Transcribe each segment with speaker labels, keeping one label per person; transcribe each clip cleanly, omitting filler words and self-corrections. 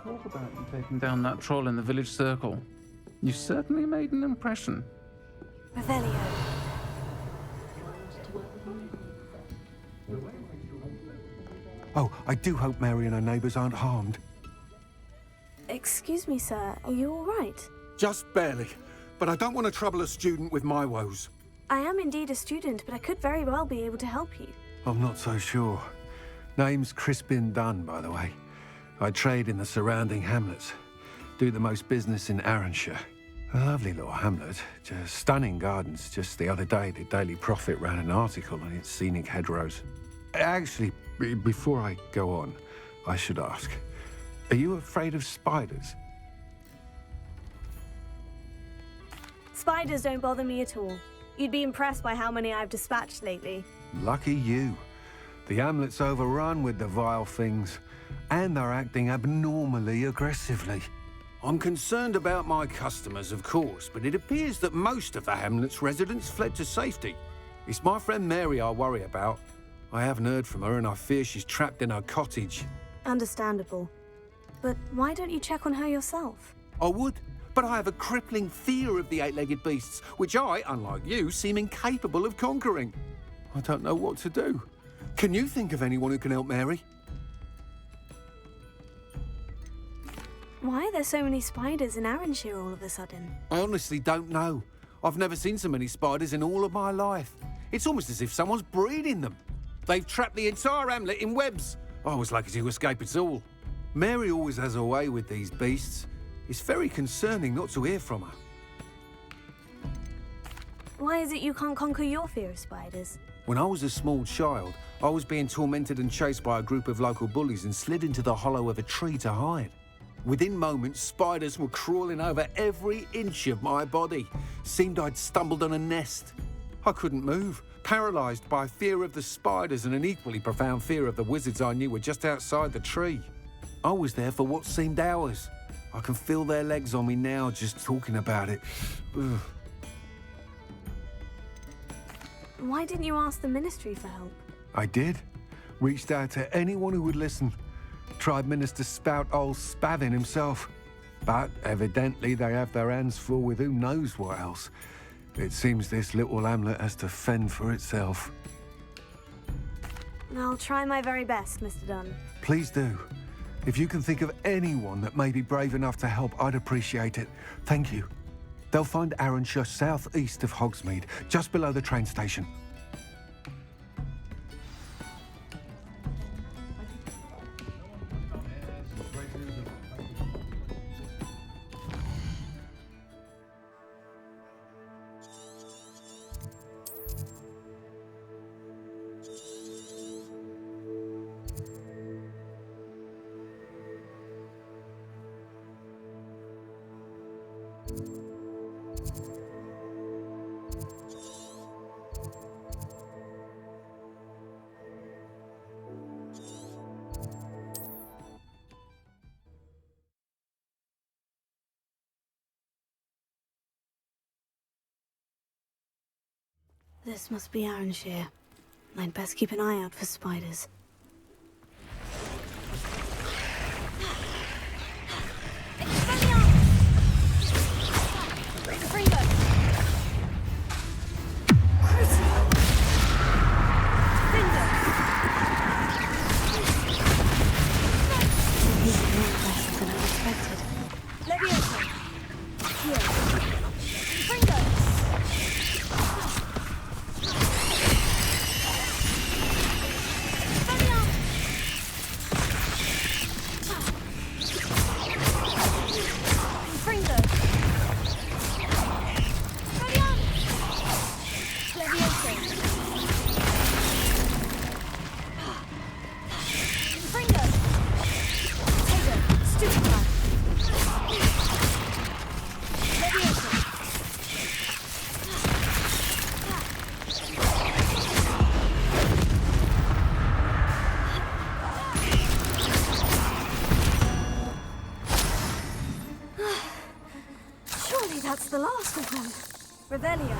Speaker 1: talk about you taking down that troll in the village circle. You certainly made an impression.
Speaker 2: Revelio.
Speaker 3: Oh, I do hope Mary and her neighbours aren't harmed.
Speaker 2: Excuse me, sir. Are you all right?
Speaker 3: Just barely. But I don't want to trouble a student with my woes.
Speaker 2: I am indeed a student, but I could very well be able to help you.
Speaker 3: I'm not so sure. Name's Crispin Dunn, by the way. I trade in the surrounding hamlets. Do the most business in Arranshire. A lovely little hamlet. Just stunning gardens. Just the other day, the Daily Prophet ran an article on its scenic hedgerows. Actually, before I go on, I should ask, are you afraid of spiders?
Speaker 2: Spiders don't bother me at all. You'd be impressed by how many I've dispatched lately.
Speaker 3: Lucky you. The hamlet's overrun with the vile things, and they're acting abnormally aggressively. I'm concerned about my customers, of course, but it appears that most of the hamlet's residents fled to safety. It's my friend Mary I worry about. I haven't heard from her, and I fear she's trapped in her cottage.
Speaker 2: Understandable. But why don't you check on her yourself?
Speaker 3: I would, but I have a crippling fear of the eight-legged beasts, which I, unlike you, seem incapable of conquering. I don't know what to do. Can you think of anyone who can help Mary?
Speaker 2: Why are there so many spiders in Arranshire all of a sudden?
Speaker 3: I honestly don't know. I've never seen so many spiders in all of my life. It's almost as if someone's breeding them. They've trapped the entire hamlet in webs. I was lucky to escape it all. Mary always has a way with these beasts. It's very concerning not to hear from her.
Speaker 2: Why is it you can't conquer your fear of spiders?
Speaker 3: When I was a small child, I was being tormented and chased by a group of local bullies and slid into the hollow of a tree to hide. Within moments, spiders were crawling over every inch of my body. Seemed I'd stumbled on a nest. I couldn't move, paralysed by fear of the spiders and an equally profound fear of the wizards I knew were just outside the tree. I was there for what seemed hours. I can feel their legs on me now just talking about it. Ugh.
Speaker 2: Why didn't you ask the ministry for help?
Speaker 3: I did. Reached out to anyone who would listen. Tried Minister Spout old Spavin himself. But evidently they have their hands full with who knows what else. It seems this little hamlet has to fend for itself.
Speaker 2: I'll try my very best, Mr. Dunn.
Speaker 3: Please do. If you can think of anyone that may be brave enough to help, I'd appreciate it. Thank you. They'll find Arranshire southeast of Hogsmeade, just below the train station.
Speaker 2: This must be Arranshire. I'd best keep an eye out for spiders. That's the last of them. Revelio.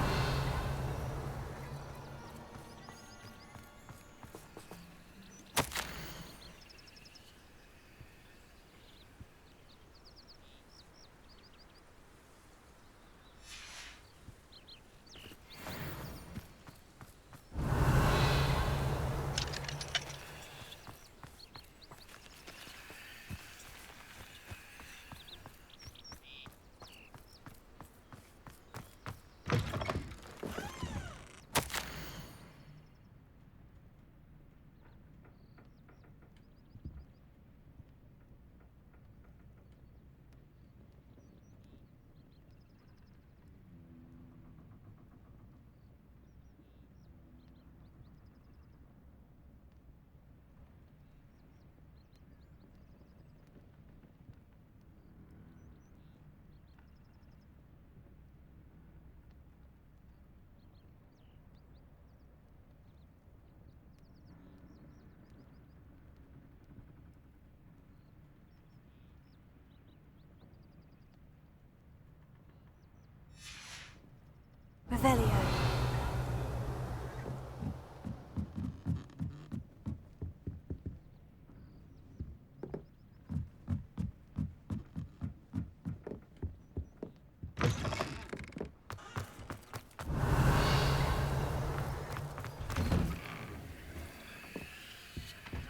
Speaker 2: Revelio.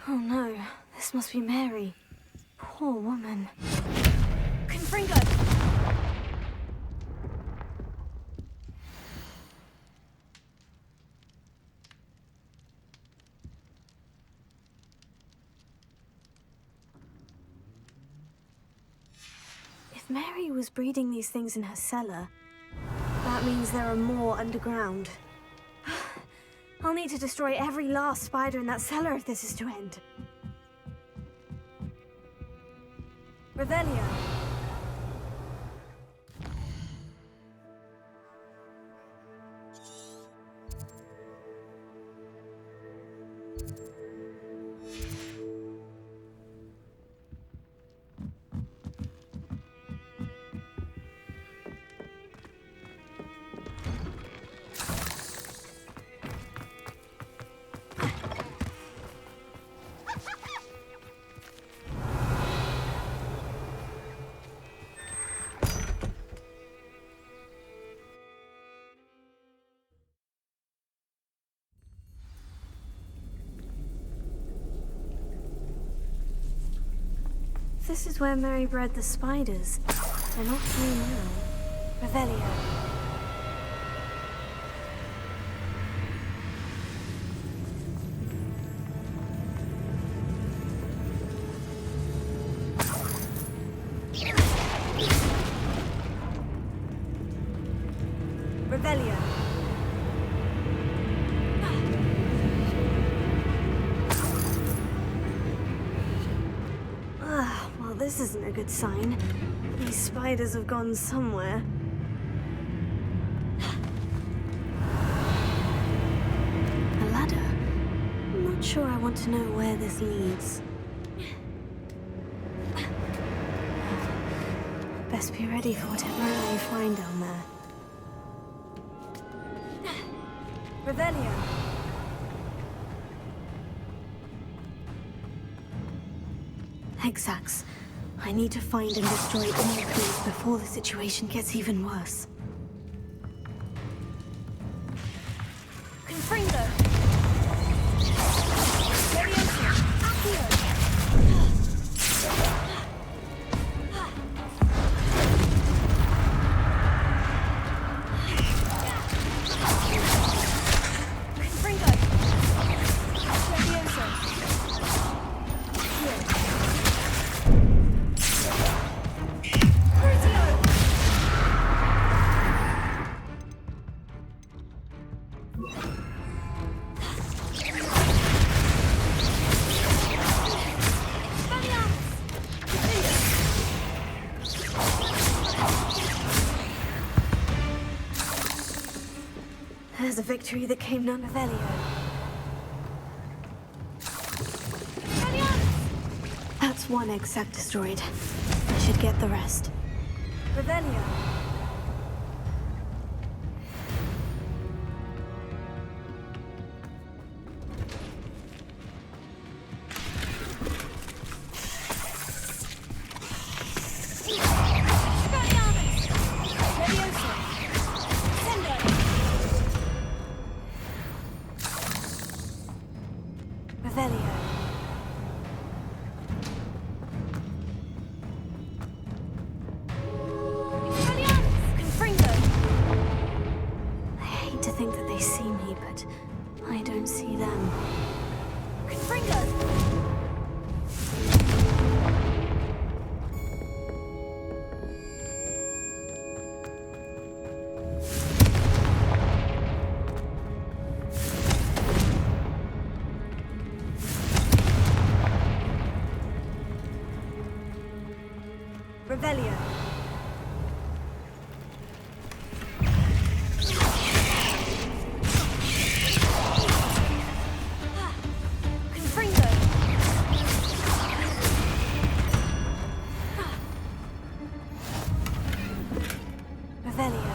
Speaker 2: Oh no, this must be Mary. Poor woman. Confringo! If Mary was breeding these things in her cellar, that means there are more underground. I'll need to destroy every last spider in that cellar if this is to end. Revelio. This is where Mary bred the spiders. They're not here now. Revelio. Revelio. Well, this isn't a good sign. These spiders have gone somewhere. A ladder? I'm not sure I want to know where this leads. Best be ready for whatever I may find down there. Revelio. Exacts. I need to find and destroy all clues before the situation gets even worse. Confringo! Leviosa! Accio! Confringo! Leviosa! There's a victory that came none of Revelio. That's one exact destroyed. I should get the rest. Revelio. Revelio. Confringo. Revelio.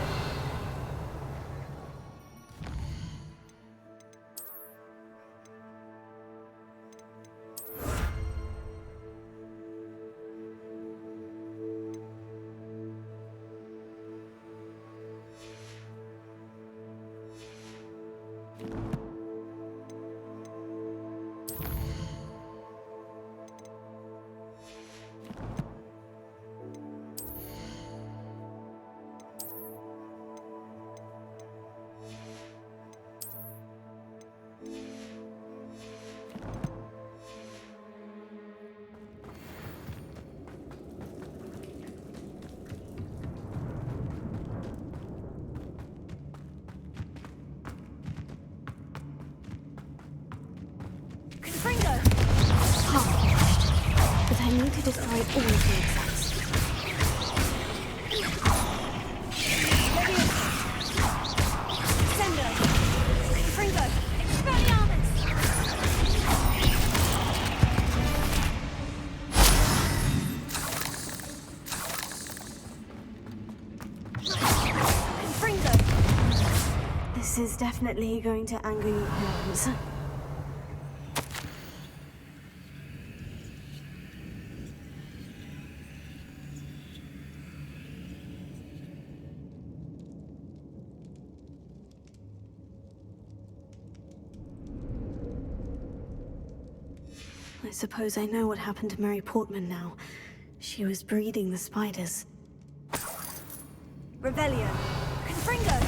Speaker 2: need to destroy all of the execs. Sendo! Fringo! Expelliarmus! Fringo! This is definitely going to anger you, Holmes. I suppose I know what happened to Mary Portman now. She was breeding the spiders. Revelio! Confringo!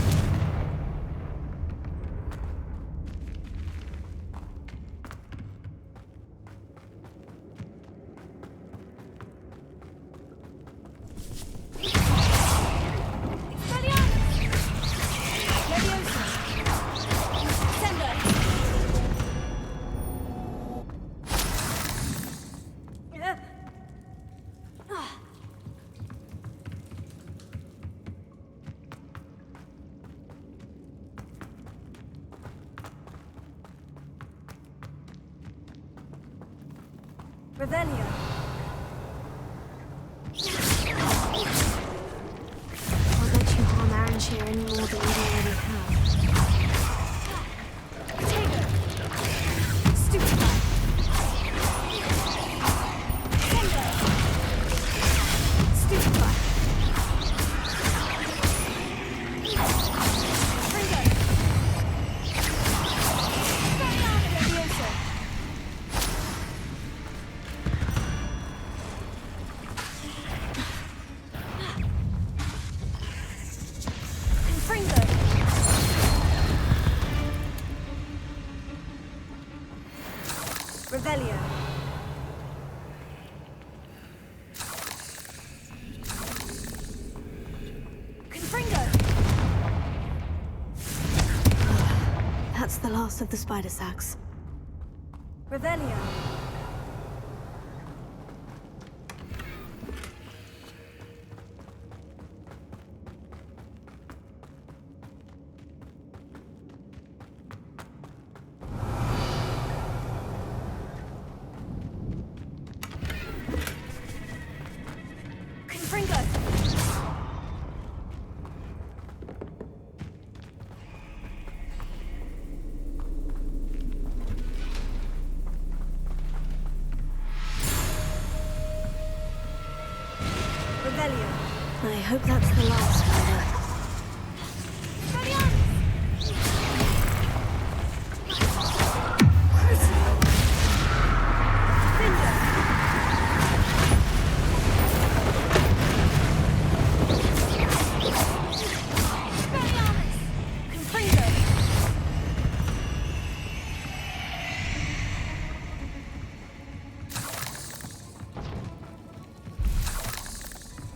Speaker 2: Revelio. I'll let you harm Aranshir any more than you already have. Potato. Stupefy. Sendo. Stupefy. Fringo. Expelliarmus Leviosa. Fringo! Revelio. Confringo! That's the last of the spider sacks. Revelio. Confringo! Revelio. I hope that's the last spider.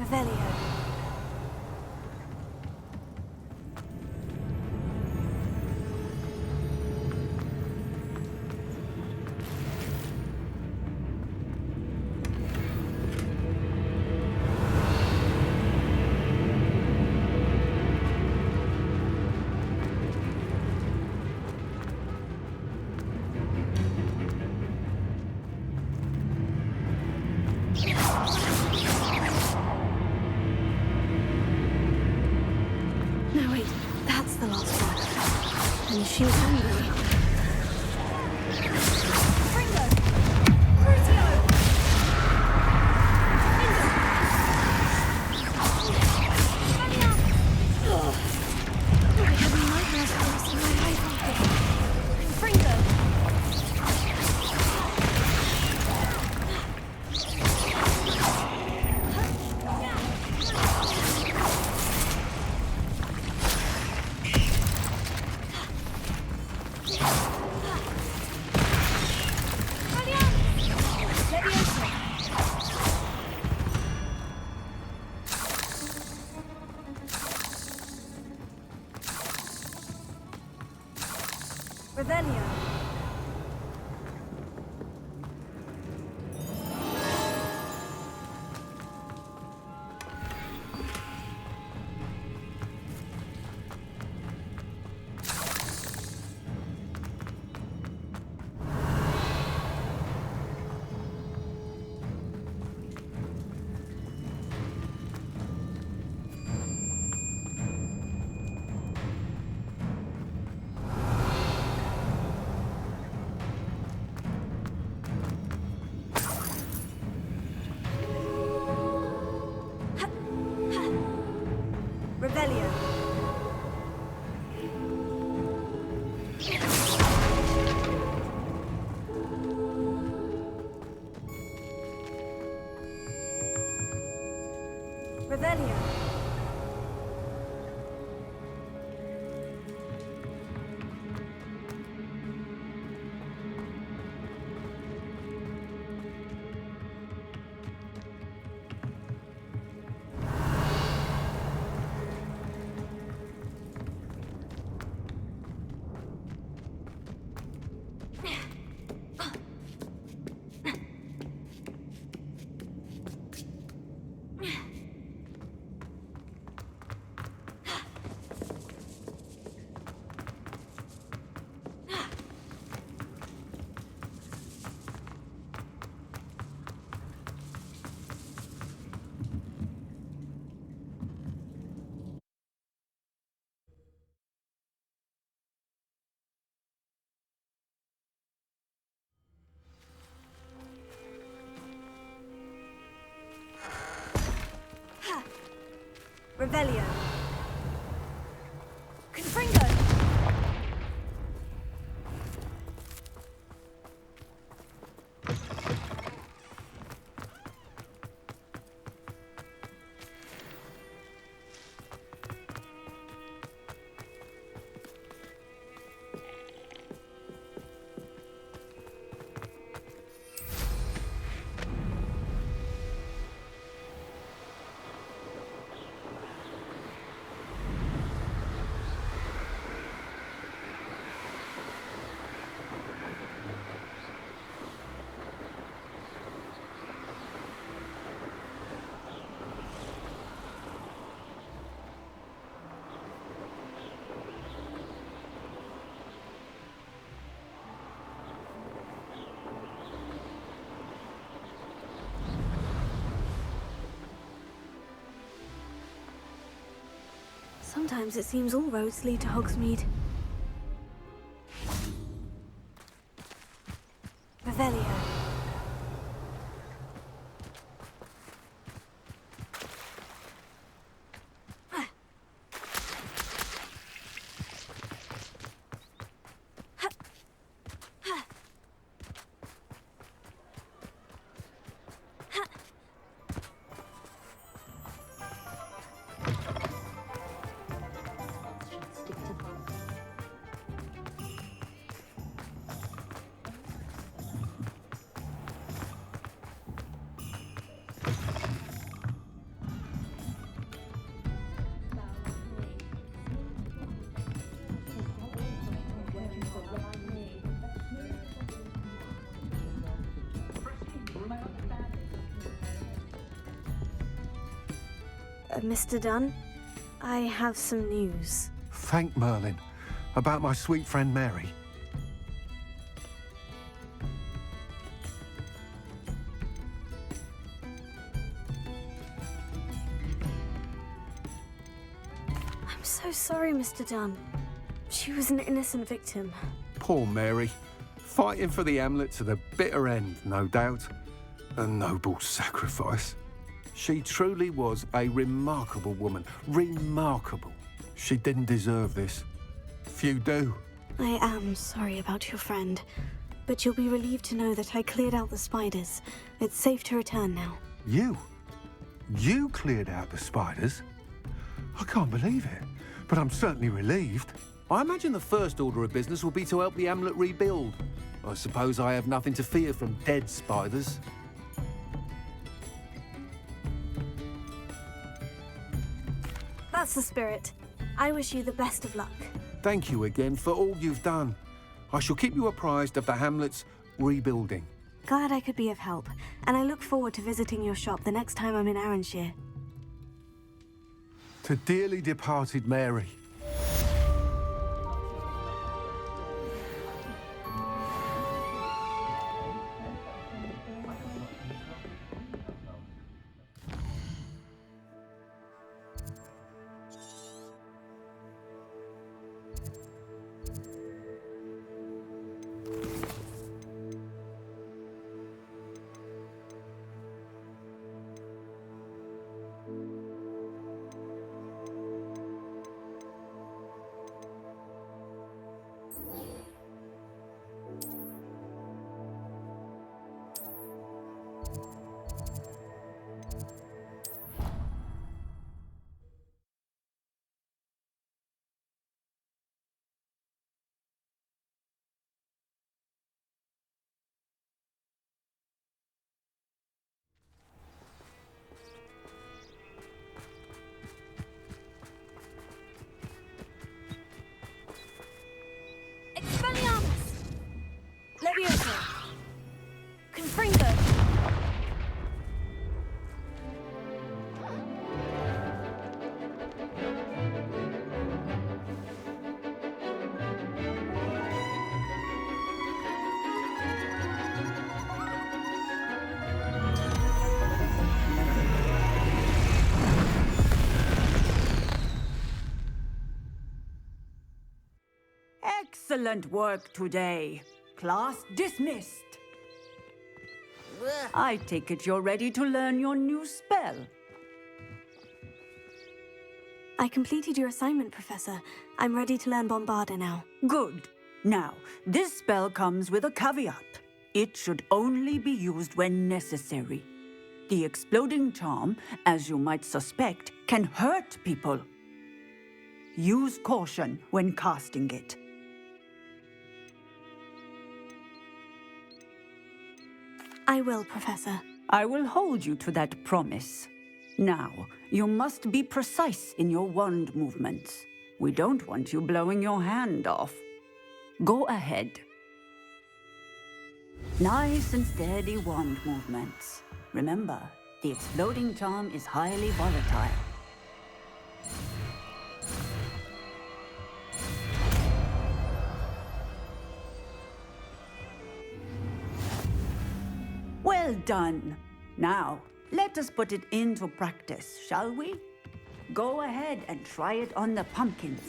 Speaker 2: Revelio. No, wait, that's the last one. And she was hungry. Fringo! Crucio! Indo! I had nightmares for the rest of my life after that. Fringo! Revelio. Revelio. Revelio. Confringo. Sometimes it seems all roads lead to Hogsmeade. Revelio. Mr. Dunn, I have some news.
Speaker 3: Thank Merlin. About my sweet friend Mary.
Speaker 2: I'm so sorry, Mr. Dunn. She was an innocent victim.
Speaker 3: Poor Mary. Fighting for the Hamlet to the bitter end, no doubt. A noble sacrifice. She truly was a remarkable woman. Remarkable. She didn't deserve this. Few do.
Speaker 2: I am sorry about your friend, but you'll be relieved to know that I cleared out the spiders. It's safe to return now.
Speaker 3: You? You cleared out the spiders? I can't believe it, but I'm certainly relieved. I imagine the first order of business will be to help the Hamlet rebuild. I suppose I have nothing to fear from dead spiders.
Speaker 2: That's the spirit. I wish you the best of luck.
Speaker 3: Thank you again for all you've done. I shall keep you apprised of the Hamlet's rebuilding.
Speaker 2: Glad I could be of help, and I look forward to visiting your shop the next time I'm in Arranshire.
Speaker 3: To dearly departed Mary.
Speaker 4: Excellent work today. Class dismissed. I take it you're ready to learn your new spell.
Speaker 2: I completed your assignment, Professor. I'm ready to learn Bombarda now.
Speaker 4: Good. Now, this spell comes with a caveat. It should only be used when necessary. The exploding charm, as you might suspect, can hurt people. Use caution when casting it.
Speaker 2: I will, Professor.
Speaker 4: I will hold you to that promise. Now, you must be precise in your wand movements. We don't want you blowing your hand off. Go ahead. Nice and steady wand movements. Remember, the exploding charm is highly volatile. Well done. Now, let us put it into practice, shall we? Go ahead and try it on the pumpkins.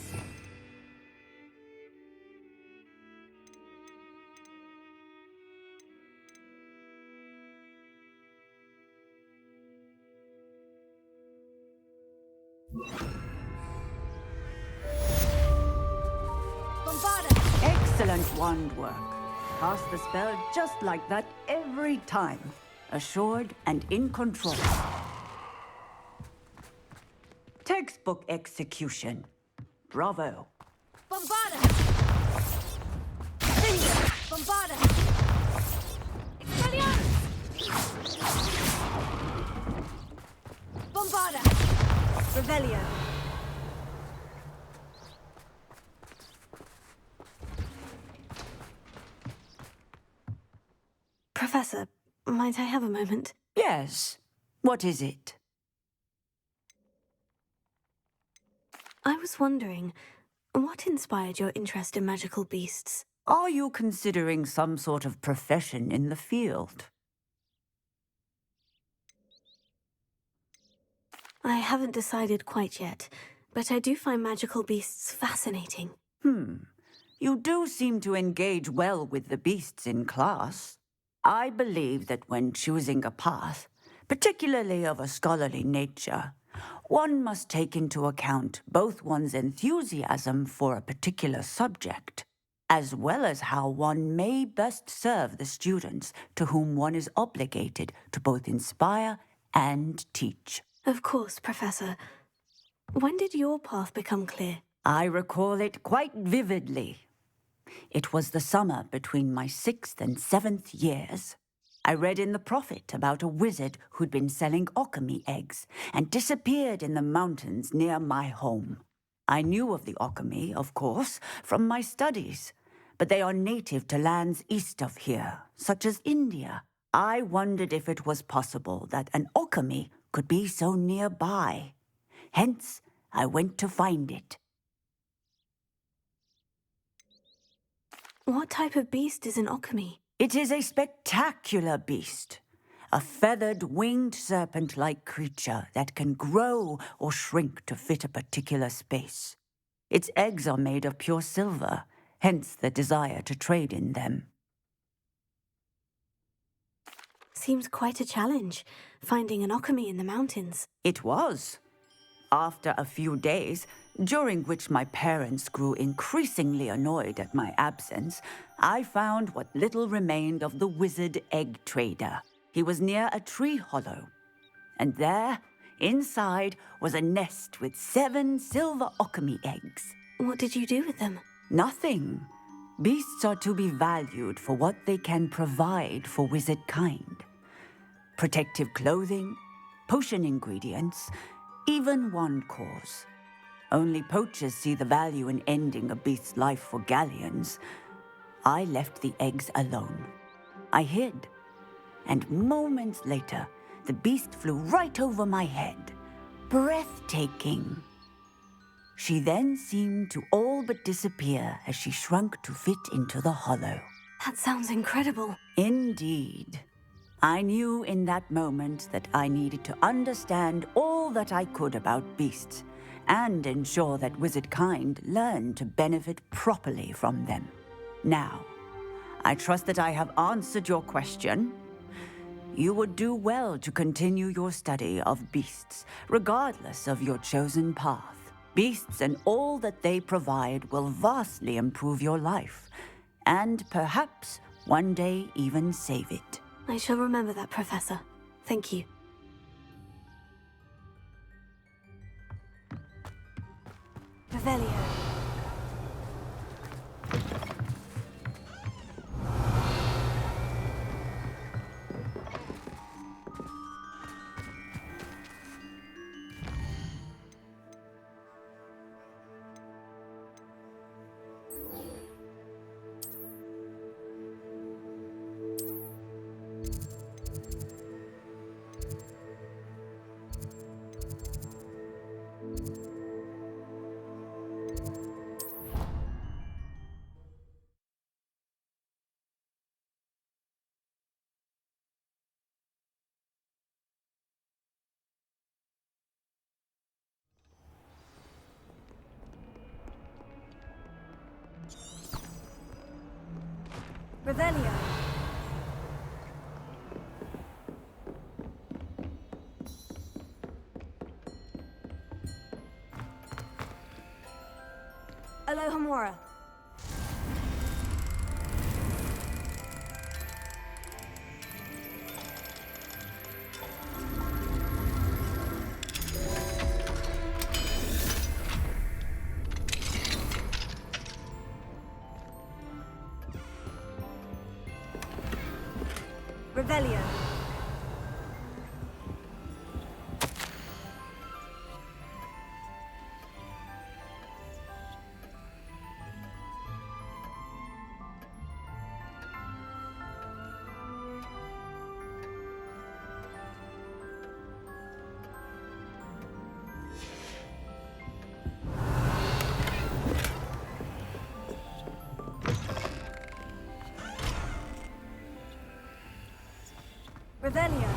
Speaker 2: Bombarda!
Speaker 4: Excellent wand work. Cast the spell just like that every time. Assured and in control. Textbook execution. Bravo.
Speaker 2: Bombarda! Cinder! Bombarda! Expelliarmus! Bombarda! Revelio! Professor, might I have a moment?
Speaker 4: Yes. What is it?
Speaker 2: I was wondering, what inspired your interest in magical beasts?
Speaker 4: Are you considering some sort of profession in the field?
Speaker 2: I haven't decided quite yet, but I do find magical beasts fascinating.
Speaker 4: You do seem to engage well with the beasts in class. I believe that when choosing a path, particularly of a scholarly nature, one must take into account both one's enthusiasm for a particular subject, as well as how one may best serve the students to whom one is obligated to both inspire and teach.
Speaker 2: Of course, Professor. When did your path become clear?
Speaker 4: I recall it quite vividly. It was the summer between my 6th and 7th years. I read in the Prophet about a wizard who'd been selling alchemy eggs and disappeared in the mountains near my home. I knew of the alchemy, of course, from my studies, but they are native to lands east of here, such as India. I wondered if it was possible that an alchemy could be so nearby. Hence, I went to find it.
Speaker 2: What type of beast is an alchemy?
Speaker 4: It is a spectacular beast. A feathered, winged serpent-like creature that can grow or shrink to fit a particular space. Its eggs are made of pure silver, hence the desire to trade in them.
Speaker 2: Seems quite a challenge, finding an alchemy in the mountains.
Speaker 4: It was. After a few days, during which my parents grew increasingly annoyed at my absence, I found what little remained of the wizard egg trader. He was near a tree hollow, and there, inside, was a nest with 7 silver alchemy eggs.
Speaker 2: What did you do with them?
Speaker 4: Nothing. Beasts are to be valued for what they can provide for wizard kind. Protective clothing, potion ingredients, even wand cores. Only poachers see the value in ending a beast's life for galleons. I left the eggs alone. I hid, and moments later, the beast flew right over my head. Breathtaking. She then seemed to all but disappear as she shrunk to fit into the hollow.
Speaker 2: That sounds incredible.
Speaker 4: Indeed. I knew in that moment that I needed to understand all that I could about beasts and ensure that wizard kind learned to benefit properly from them. Now, I trust that I have answered your question. You would do well to continue your study of beasts, regardless of your chosen path. Beasts and all that they provide will vastly improve your life, and perhaps one day even save it.
Speaker 2: I shall remember that, Professor. Thank you. Revelio. Revelio. Alohomora. Revelio. Revelio.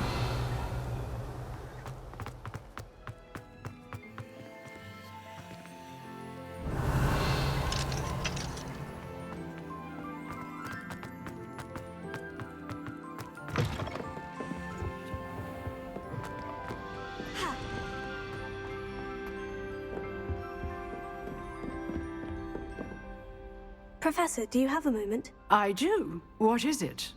Speaker 2: Professor, do you have a moment?
Speaker 5: I do. What is it?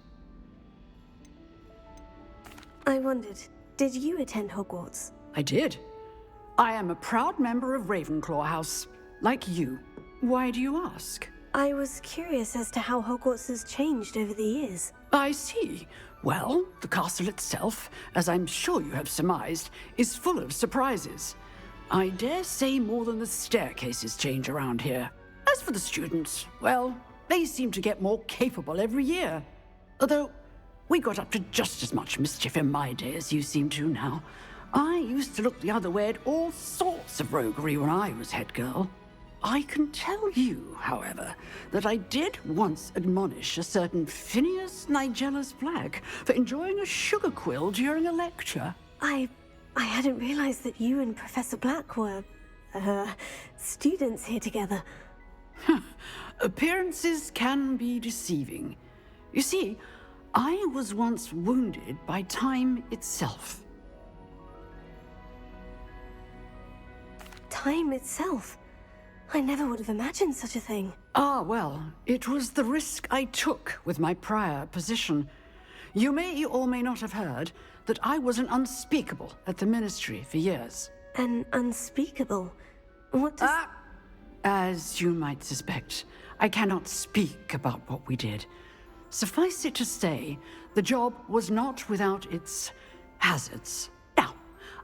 Speaker 2: I wondered, did you attend Hogwarts?
Speaker 5: I did. I am a proud member of Ravenclaw House, like you. Why do you ask?
Speaker 2: I was curious as to how Hogwarts has changed over the years.
Speaker 5: I see. Well, the castle itself, as I'm sure you have surmised, is full of surprises. I dare say more than the staircases change around here. As for the students, well, they seem to get more capable every year. Although, we got up to just as much mischief in my day as you seem to now. I used to look the other way at all sorts of roguery when I was head girl. I can tell you, however, that I did once admonish a certain Phineas Nigella's Black for enjoying a sugar quill during a lecture.
Speaker 2: I hadn't realized that you and Professor Black were, students here together.
Speaker 5: Appearances can be deceiving. You see, I was once wounded by time itself.
Speaker 2: Time itself? I never would have imagined such a thing.
Speaker 5: Ah, well, it was the risk I took with my prior position. You may or may not have heard that I was an unspeakable at the Ministry for years.
Speaker 2: An unspeakable? What does...
Speaker 5: As you might suspect, I cannot speak about what we did. Suffice it to say, the job was not without its hazards. Now,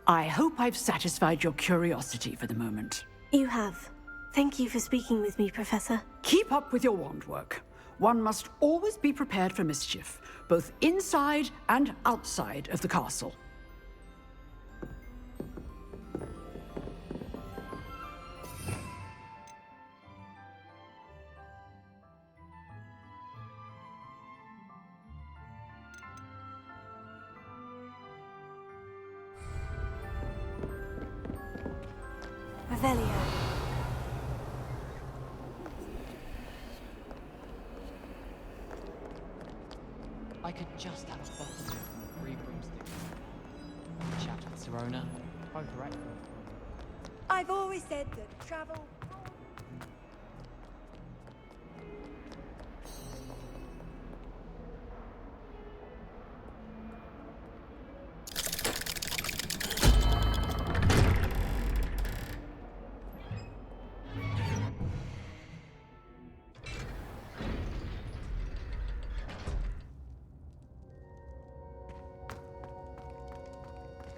Speaker 5: I hope I've satisfied your curiosity for the moment.
Speaker 2: You have. Thank you for speaking with me, Professor.
Speaker 5: Keep up with your wand work. One must always be prepared for mischief, both inside and outside of the castle.
Speaker 2: Revelio.
Speaker 6: I could just have a bottle from 3 broomsticks. Chat with Serona. Both are excellent.
Speaker 7: I've always said that travel...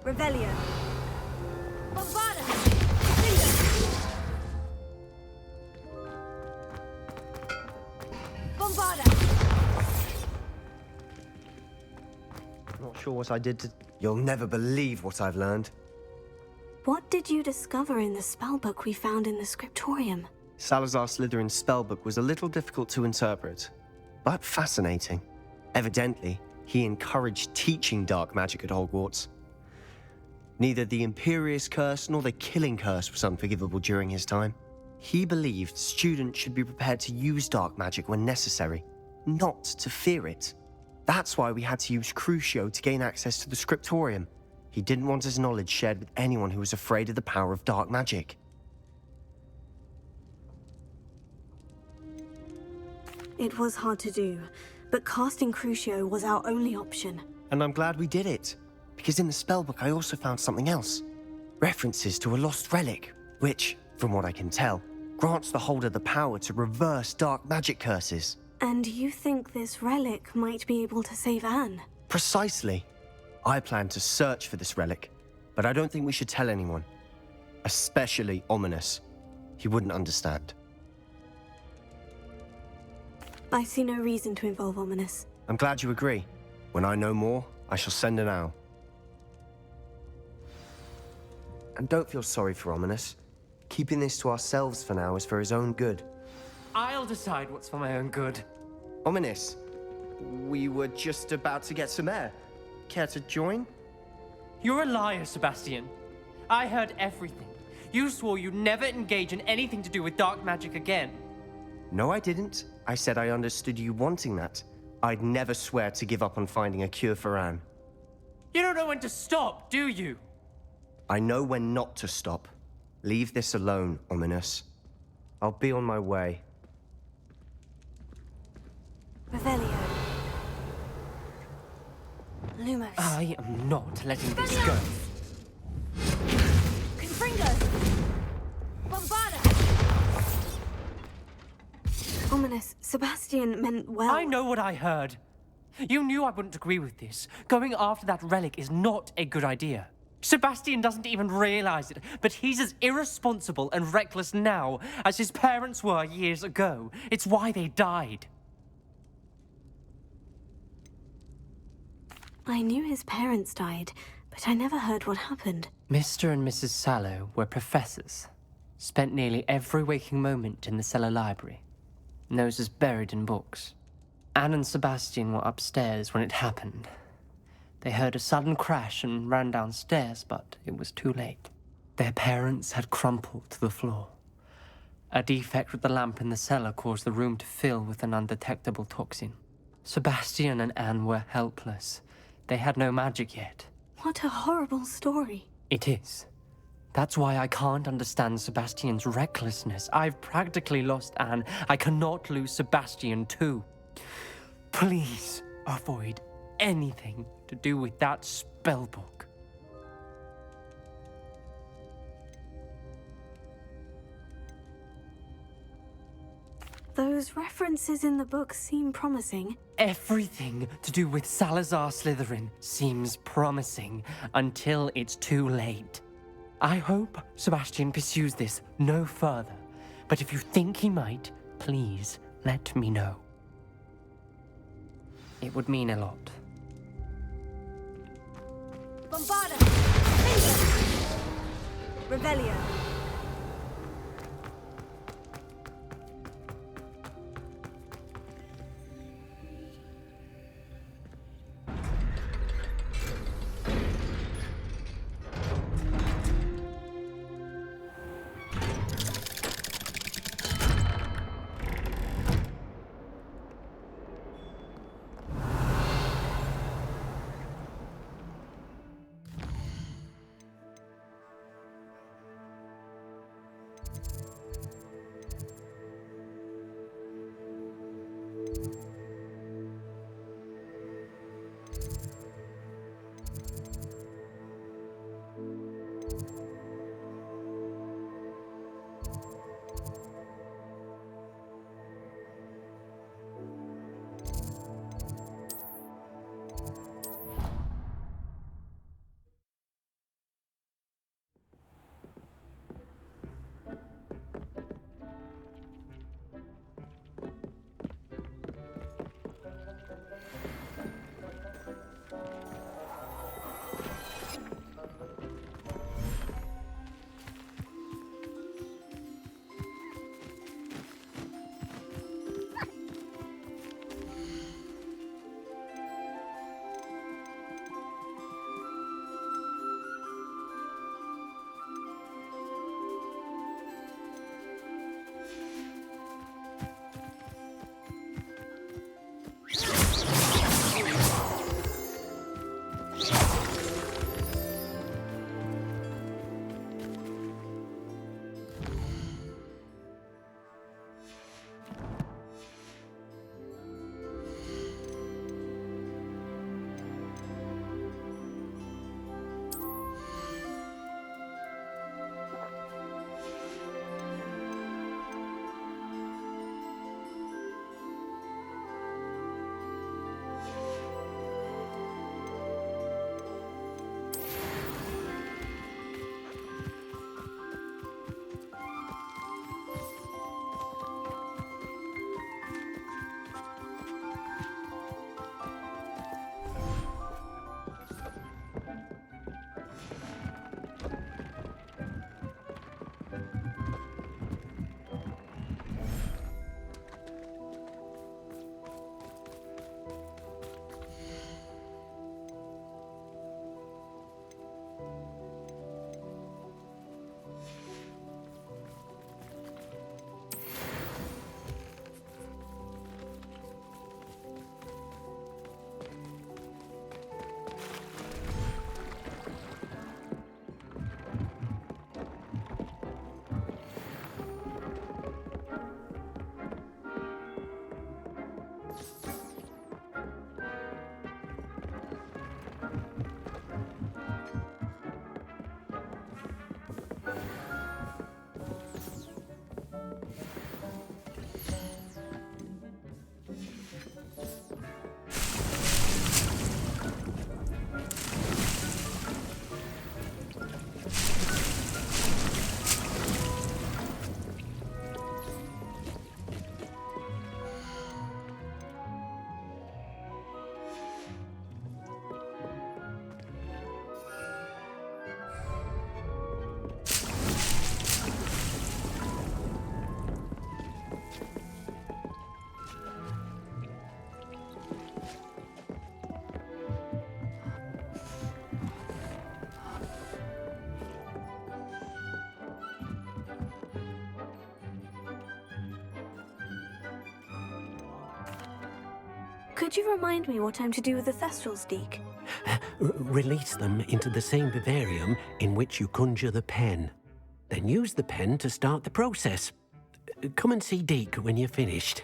Speaker 7: Revelio. Bombarda! Bombarda!
Speaker 8: Not sure what I did to... You'll never believe what I've learned.
Speaker 2: What did you discover in the spellbook we found in the scriptorium?
Speaker 8: Salazar Slytherin's spellbook was a little difficult to interpret, but fascinating. Evidently, he encouraged teaching dark magic at Hogwarts. Neither the Imperious Curse nor the Killing Curse was unforgivable during his time. He believed students should be prepared to use dark magic when necessary, not to fear it. That's why we had to use Crucio to gain access to the scriptorium. He didn't want his knowledge shared with anyone who was afraid of the power of dark magic.
Speaker 2: It was hard to do, but casting Crucio was our only option.
Speaker 8: And I'm glad we did it. Because in the spellbook I also found something else. References to a lost relic, which, from what I can tell, grants the holder the power to reverse dark magic curses.
Speaker 2: And you think this relic might be able to save Anne?
Speaker 8: Precisely. I plan to search for this relic, but I don't think we should tell anyone. Especially Ominous. He wouldn't understand.
Speaker 2: I see no reason to involve Ominous.
Speaker 8: I'm glad you agree. When I know more, I shall send an owl. And don't feel sorry for Ominous. Keeping this to ourselves for now is for his own good.
Speaker 9: I'll decide what's for my own good.
Speaker 8: Ominous, we were just about to get some air. Care to join?
Speaker 9: You're a liar, Sebastian. I heard everything. You swore you'd never engage in anything to do with dark magic again.
Speaker 8: No, I didn't. I said I understood you wanting that. I'd never swear to give up on finding a cure for Anne.
Speaker 9: You don't know when to stop, do you?
Speaker 8: I know when not to stop. Leave this alone, Ominous. I'll be on my way.
Speaker 2: Revelio. Lumos.
Speaker 9: I am not letting this go.
Speaker 7: Confringo! Bombarda!
Speaker 2: Ominous, Sebastian meant well.
Speaker 9: I know what I heard. You knew I wouldn't agree with this. Going after that relic is not a good idea. Sebastian doesn't even realize it, but he's as irresponsible and reckless now as his parents were years ago. It's why they died.
Speaker 2: I knew his parents died, but I never heard what happened.
Speaker 9: Mr. and Mrs. Sallow were professors. Spent nearly every waking moment in the cellar library. Noses buried in books. Anne and Sebastian were upstairs when it happened. They heard a sudden crash and ran downstairs, but it was too late. Their parents had crumpled to the floor. A defect with the lamp in the cellar caused the room to fill with an undetectable toxin. Sebastian and Anne were helpless. They had no magic yet.
Speaker 2: What a horrible story.
Speaker 9: It is. That's why I can't understand Sebastian's recklessness. I've practically lost Anne. I cannot lose Sebastian too. Please avoid anything to do with that spellbook.
Speaker 2: Those references in the book seem promising.
Speaker 9: Everything to do with Salazar Slytherin seems promising until it's too late. I hope Sebastian pursues this no further, but if you think he might, please let me know. It would mean a lot.
Speaker 7: Bombarda! Revelio.
Speaker 2: Could you remind me what I'm to do with the Thestrals, Deke?
Speaker 10: Release them into the same vivarium in which you conjure the pen. Then use the pen to start the process. Come and see Deke when you're finished.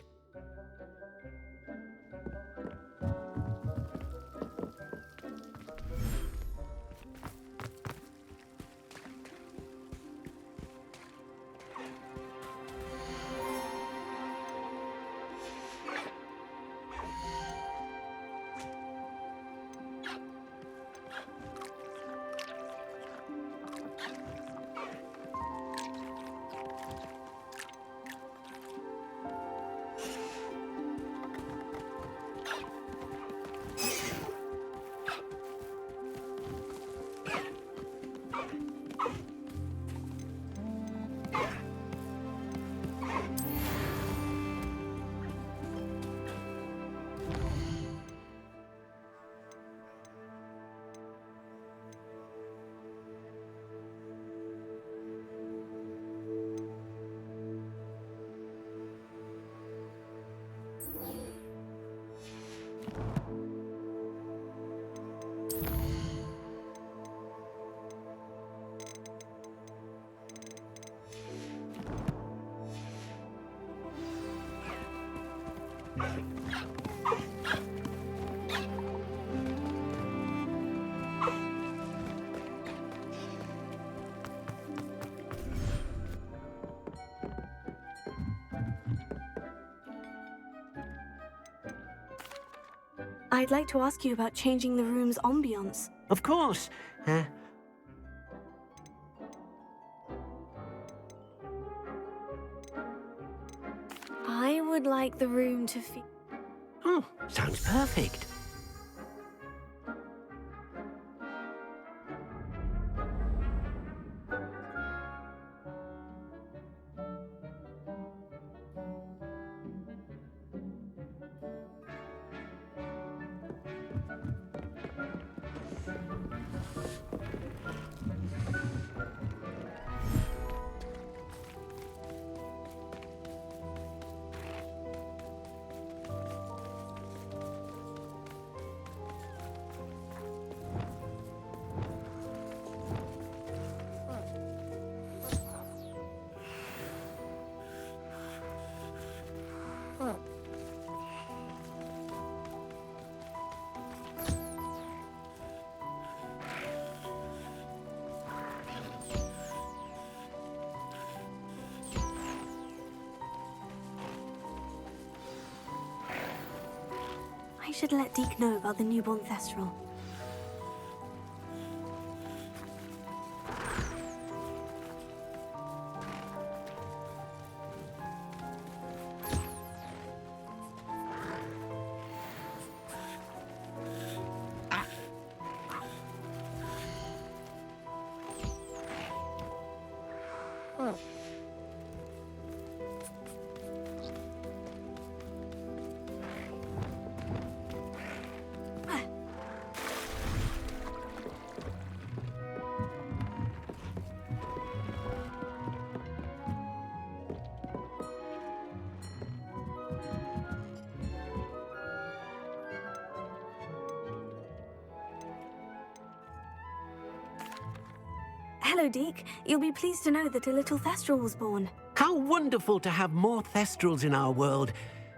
Speaker 2: I'd like to ask you about changing the room's ambiance.
Speaker 10: Of course.
Speaker 2: I would like the room to feel...
Speaker 10: Oh, sounds perfect.
Speaker 2: I should let Deke know about the newborn Thestral. Hello, Deke. You'll be pleased to know that a little Thestral was born.
Speaker 10: How wonderful to have more Thestrals in our world.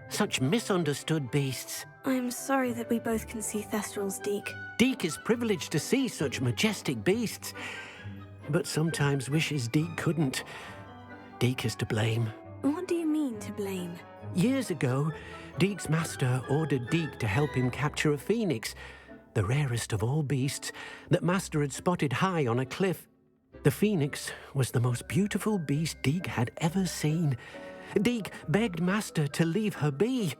Speaker 10: Such misunderstood beasts.
Speaker 2: I'm sorry that we both can see Thestrals, Deke.
Speaker 10: Deke is privileged to see such majestic beasts, but sometimes wishes Deke couldn't. Deke is to blame.
Speaker 2: What do you mean, to blame?
Speaker 10: Years ago, Deke's master ordered Deke to help him capture a phoenix, the rarest of all beasts that master had spotted high on a cliff. The phoenix was the most beautiful beast Deke had ever seen. Deke begged master to leave her be.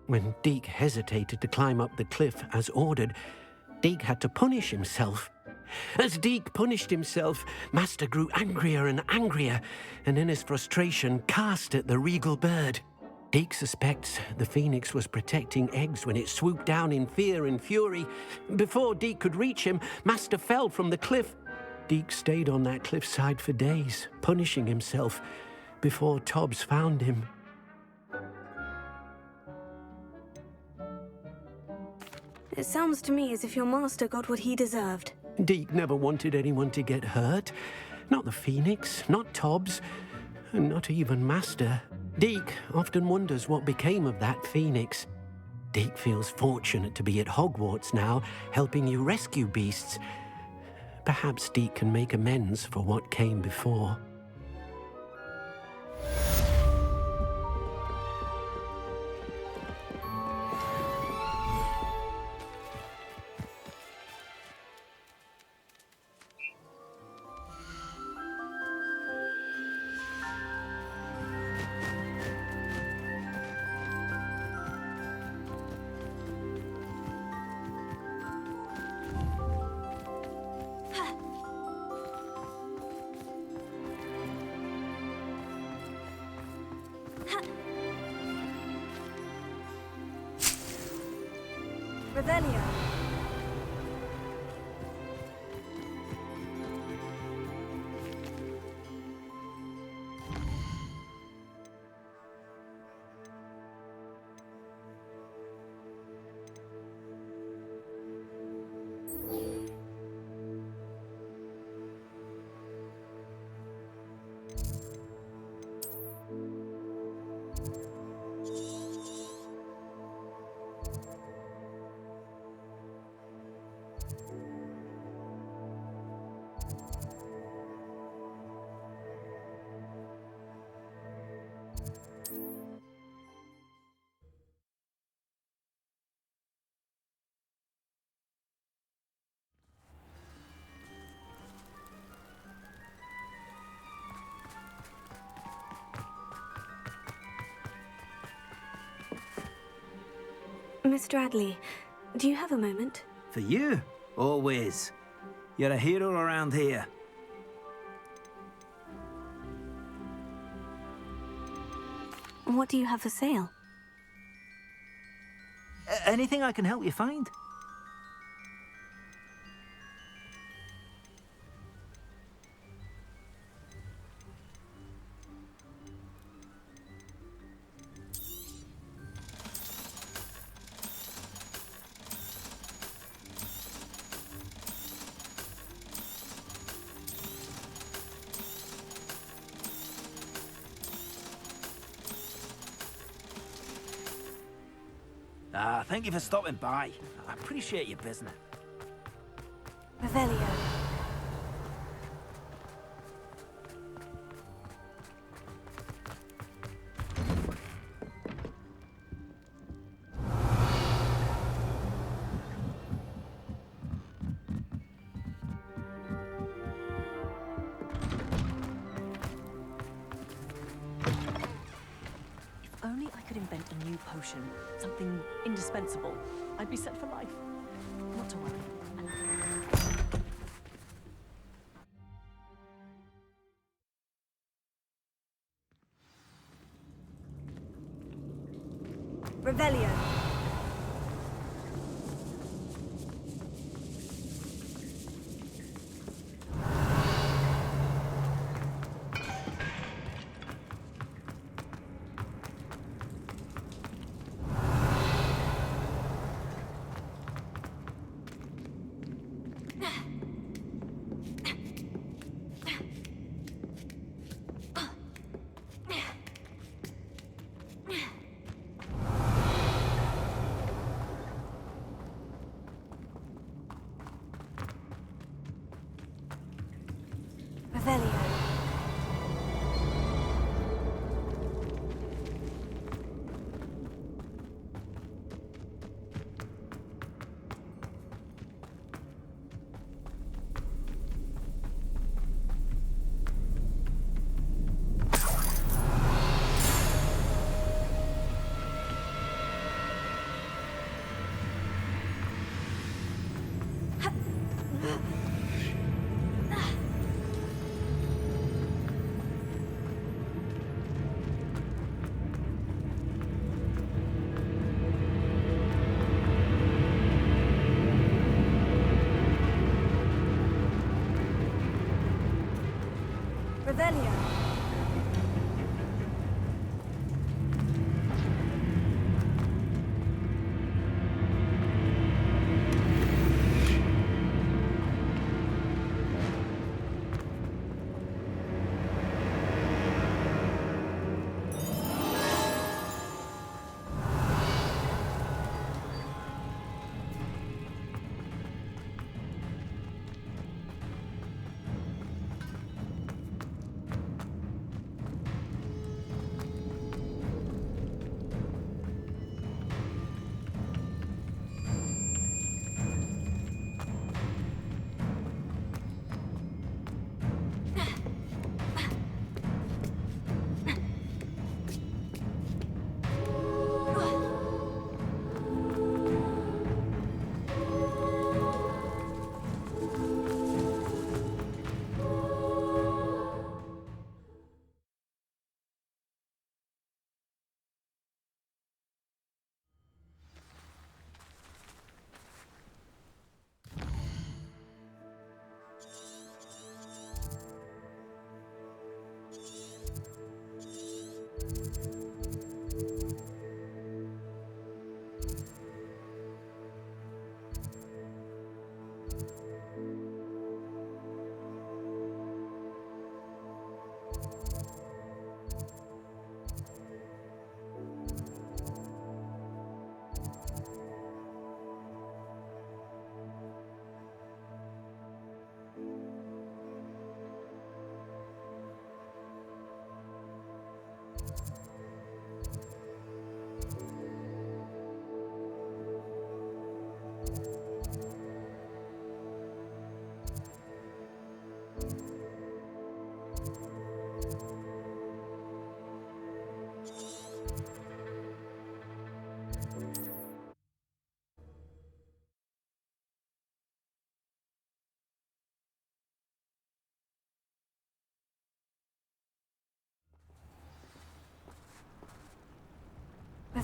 Speaker 10: When Deke hesitated to climb up the cliff as ordered, Deke had to punish himself. As Deke punished himself, master grew angrier and angrier, and in his frustration cast at the regal bird. Deke suspects the phoenix was protecting eggs when it swooped down in fear and fury. Before Deke could reach him, master fell from the cliff. Deke stayed on that cliffside for days, punishing himself, before Tobbs found him.
Speaker 2: It sounds to me as if your master got what he deserved.
Speaker 10: Deke never wanted anyone to get hurt. Not the Phoenix, not Tobbs, and not even Master. Deke often wonders what became of that Phoenix. Deke feels fortunate to be at Hogwarts now, helping you rescue beasts. Perhaps Deke can make amends for what came before.
Speaker 7: Revelio.
Speaker 2: Mr. Adley, do you have a moment?
Speaker 11: For you? Always. You're a hero around here.
Speaker 2: What do you have for sale?
Speaker 11: Anything I can help you find? Thank you for stopping by. I appreciate your business.
Speaker 2: Revelio.
Speaker 12: If only I could invent a new potion, something indispensable. I'd be set for life. Not to worry.
Speaker 7: Revelio.
Speaker 2: Revelio.
Speaker 7: Revelio.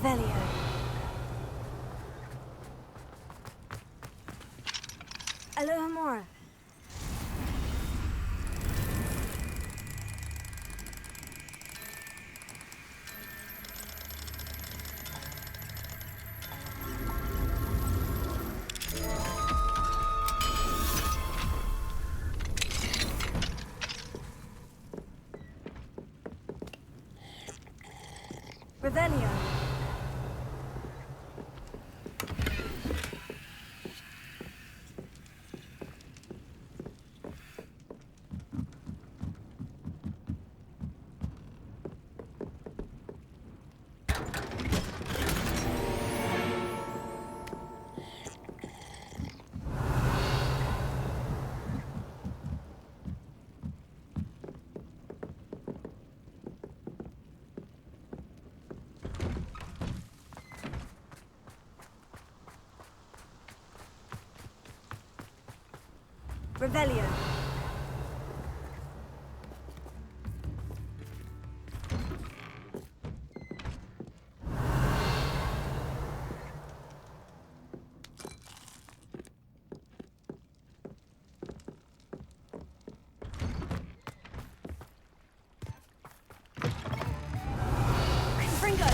Speaker 2: Revelio. Alohomora. Revelio. Revelio. Confringo.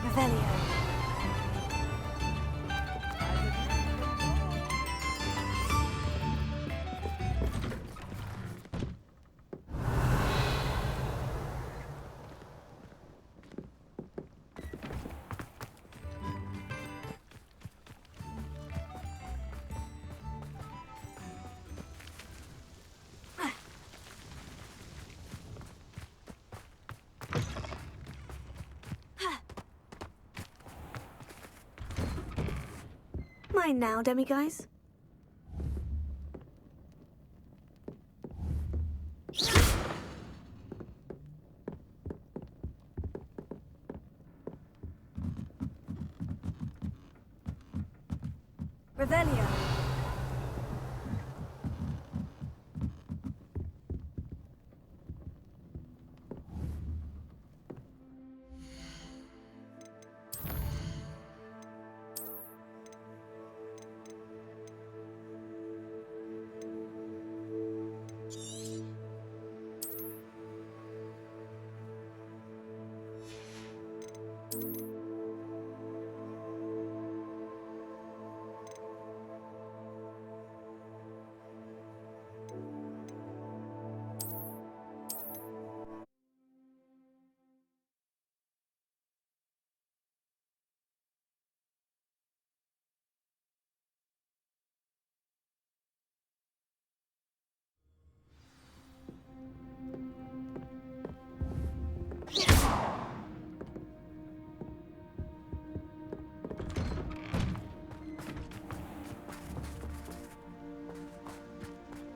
Speaker 2: Revelio. Mine now, demiguys. Revelio.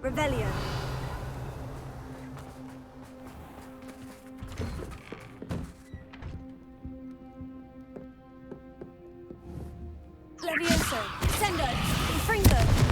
Speaker 2: Revelio. Levioso. Sendo. Confringo.